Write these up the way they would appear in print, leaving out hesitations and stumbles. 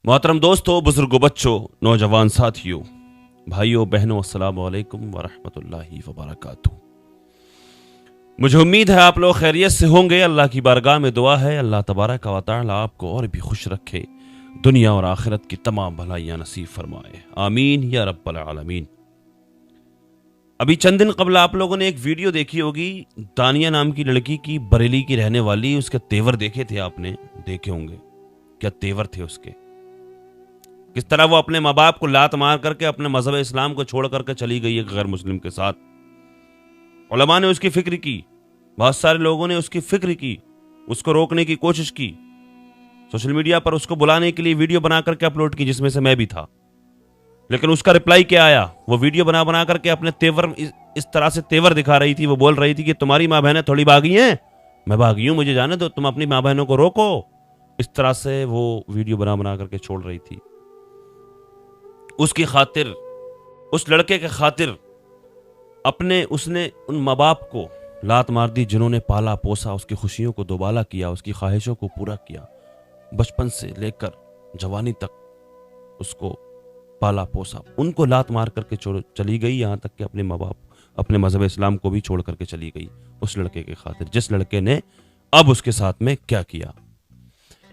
मोहतरम दोस्तों, बुजुर्गों, बच्चों, नौजवान साथियों, भाइयों बहनों, अस्सलाम वालेकुम वरहमतुल्लाहि वबरकातुहू। मुझे उम्मीद है आप लोग खैरियत से होंगे। अल्लाह की बारगाह में दुआ है अल्लाह तबारक व तआला आपको और भी खुश रखे, दुनिया और आखिरत की तमाम भलाइयाँ नसीब फरमाए, आमीन या रब्बल आलमीन। अभी चंद दिन कबल आप लोगों ने एक वीडियो देखी होगी, दानिया नाम की लड़की की, बरेली की रहने वाली। उसके तेवर देखे थे आपने, देखे होंगे क्या तेवर थे उसके, किस तरह वो अपने माँ बाप को लात मार करके अपने मजहब इस्लाम को छोड़ करके चली गई है गैर मुस्लिम के साथ। उलमा ने उसकी फिक्र की, बहुत सारे लोगों ने उसकी फिक्र की, उसको रोकने की कोशिश की, सोशल मीडिया पर उसको बुलाने के लिए वीडियो बना करके अपलोड की, जिसमें से मैं भी था। लेकिन उसका रिप्लाई क्या आया? वो वीडियो बना बना करके अपने तेवर इस तरह से तेवर दिखा रही थी। वो बोल रही थी कि तुम्हारी माँ बहनें थोड़ी भागी हैं, मैं भागी हूं, मुझे जाने दो, तुम अपनी माँ बहनों को रोको। इस तरह से वो वीडियो बना बना करके छोड़ रही थी। उसकी खातिर, उस लड़के के खातिर उसने उन माँ बाप को लात मार दी जिन्होंने पाला पोसा, उसकी खुशियों को दोबाला किया, उसकी ख्वाहिशों को पूरा किया, बचपन से लेकर जवानी तक उसको पाला पोसा। उनको लात मार करके चली गई, यहाँ तक कि अपने माँ बाप, अपने मजहब इस्लाम को भी छोड़ करके चली गई उस लड़के के खातिर, जिस लड़के ने अब उसके साथ में क्या किया।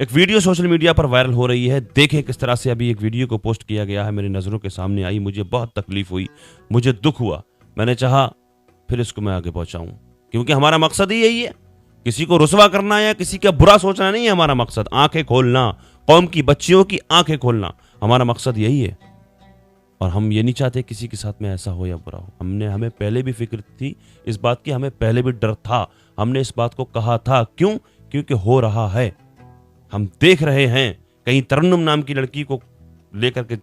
एक वीडियो सोशल मीडिया पर वायरल हो रही है, देखें किस तरह से अभी एक वीडियो को पोस्ट किया गया है, मेरी नज़रों के सामने आई, मुझे बहुत तकलीफ हुई, मुझे दुख हुआ। मैंने चाहा फिर इसको मैं आगे पहुंचाऊं, क्योंकि हमारा मकसद ही यही है, किसी को रुसवा करना या किसी का बुरा सोचना नहीं है हमारा मकसद। आंखें खोलना, कौम की बच्चियों की आंखें खोलना, हमारा मकसद यही है। और हम ये नहीं चाहते किसी के साथ में ऐसा हो या बुरा हो। हमें पहले भी फिक्र थी इस बात की, हमें पहले भी डर था, हमने इस बात को कहा था। क्यों? क्योंकि हो रहा है। हम देख रहे हैं, कहीं तरन्नुम नाम की लड़की को लेकर के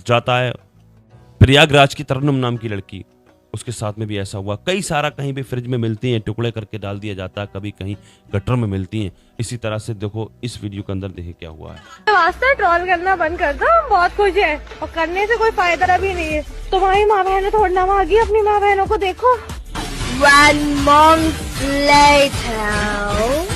जाता है, प्रयागराज की तरन्नुम नाम की लड़की, उसके साथ में भी ऐसा हुआ। कई सारा, कहीं भी फ्रिज में मिलती हैं, टुकड़े करके डाल दिया जाता है, कभी कहीं गटर में मिलती हैं। इसी तरह से देखो इस वीडियो के अंदर देखे क्या हुआ है। वास्ता ट्रोल करना बंद कर दो, हम बहुत खुश हैं और करने से कोई फायदा भी नहीं है। तुम्हारी माँ बहनें थोड़ा भागी, अपनी माँ बहनों को देखो। 1 month later.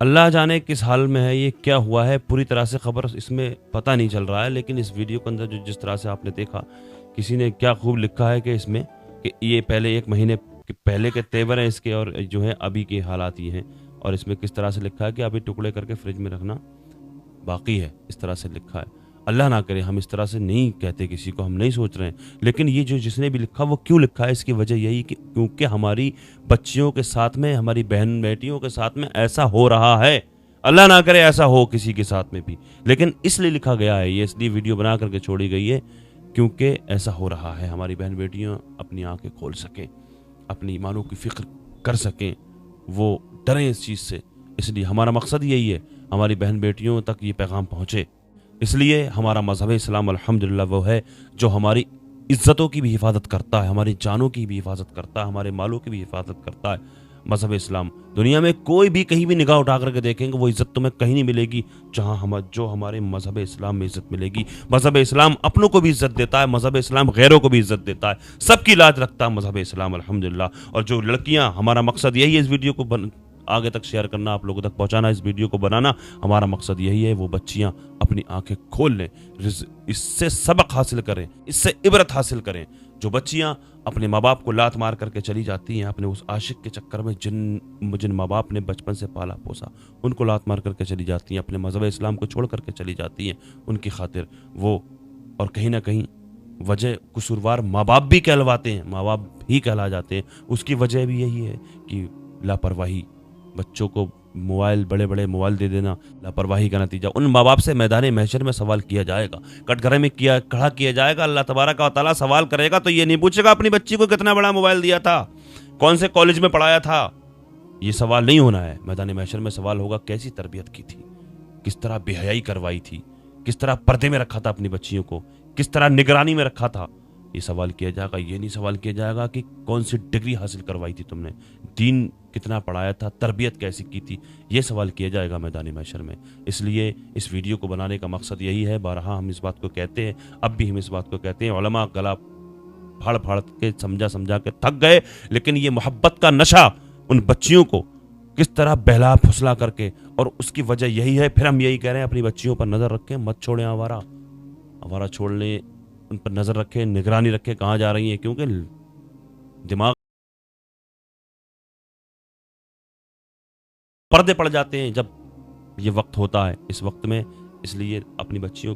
अल्लाह जाने किस हाल में है, ये क्या हुआ है, पूरी तरह से खबर इसमें पता नहीं चल रहा है। लेकिन इस वीडियो के अंदर जो जिस तरह से आपने देखा, किसी ने क्या खूब लिखा है कि इसमें कि ये पहले 1 महीने पहले के तेवर हैं इसके, और जो है अभी के हालात ये हैं। और इसमें किस तरह से लिखा है कि अभी टुकड़े करके फ्रिज में रखना बाकी है, इस तरह से लिखा है। अल्लाह ना करे, हम इस तरह से नहीं कहते किसी को, हम नहीं सोच रहे हैं। लेकिन ये जो जिसने भी लिखा, वो क्यों लिखा है, इसकी वजह यही कि क्योंकि हमारी बच्चियों के साथ में, हमारी बहन बेटियों के साथ में ऐसा हो रहा है। अल्लाह ना करे ऐसा हो किसी के साथ में भी, लेकिन इसलिए लिखा गया है, ये इसलिए वीडियो बना करके छोड़ी गई है क्योंकि ऐसा हो रहा है। हमारी बहन बेटियाँ अपनी आंखें खोल सकें, अपनी ईमानों की फिक्र कर सकें, वो डरें इस चीज़ से। इसलिए हमारा मकसद यही है, हमारी बहन बेटियों तक ये पैगाम पहुँचे। इसलिए हमारा मज़हब इस्लाम अल्हम्दुलिल्लाह वो है जो हमारी इज़्ज़तों की भी हिफाजत करता है, हमारी जानों की भी हिफाजत करता है, हमारे मालों की भी हिफाजत करता है। मज़हब इस्लाम, दुनिया में कोई भी कहीं भी निगाह उठा करके देखेंगे, वो इज़्ज़त तुम्हें कहीं नहीं मिलेगी जो हमारे मज़हब इस्लाम में इज़्ज़त मिलेगी। मज़हब इस्लाम अपनों को भी इज़्ज़त देता है, मज़हब इस्लाम गैरों को भी इज़्ज़त देता है, सबकी लाज रखता है मज़हब इस्लाम अल्हम्दुलिल्लाह। और जो लड़कियाँ, हमारा मकसद यही है इस वीडियो को आगे तक शेयर करना, आप लोगों तक पहुंचाना, इस वीडियो को बनाना, हमारा मकसद यही है। वो बच्चियां अपनी आंखें खोल लें, इससे सबक हासिल करें, इससे इबरत हासिल करें। जो बच्चियां अपने माँ बाप को लात मार करके चली जाती हैं, अपने उस आशिक के चक्कर में जिन माँ बाप ने बचपन से पाला पोसा, उनको लात मार करके चली जाती हैं, अपने मज़हब इस्लाम को छोड़ करके चली जाती हैं, उनकी खातिर वो, और कहीं ना कहीं वजह कसूरवार माँ बाप भी कहलवाते हैं, माँ बाप ही कहला जाते हैं। उसकी वजह भी यही है कि लापरवाही, बच्चों को मोबाइल, बड़े बड़े मोबाइल दे देना, लापरवाही का नतीजा। उन माँ बाप से मैदान महशर में सवाल किया जाएगा, कटघरे में खड़ा किया जाएगा। अल्लाह तबारक व तआला सवाल करेगा तो ये नहीं पूछेगा अपनी बच्ची को कितना बड़ा मोबाइल दिया था, कौन से कॉलेज में पढ़ाया था। ये सवाल नहीं होना है। मैदान महशर में सवाल होगा कैसी तरबियत की थी, किस तरह बेहयाई करवाई थी, किस तरह पर्दे में रखा था अपनी बच्चियों को, किस तरह निगरानी में रखा था। ये सवाल किया जाएगा। ये नहीं सवाल किया जाएगा कि कौन सी डिग्री हासिल करवाई थी तुमने, दीन कितना पढ़ाया था, तरबियत कैसी की थी, ये सवाल किया जाएगा मैदान महशर में। इसलिए इस वीडियो को बनाने का मकसद यही है। बारहा हम इस बात को कहते हैं, अब भी हम इस बात को कहते हैं, उलमा गला फाड़ फाड़ के समझा समझा के थक गए, लेकिन ये मोहब्बत का नशा उन बच्चियों को किस तरह बहला फुसला करके, और उसकी वजह यही है। फिर हम यही कह रहे हैं, अपनी बच्चियों पर नजर रखें, मत छोड़ें आवारा छोड़ने, उन पर नजर रखें, निगरानी रखें कहाँ जा रही हैं, क्योंकि दिमाग पर्दे पड़ जाते हैं जब ये वक्त होता है, इस वक्त में। इसलिए अपनी बच्चियों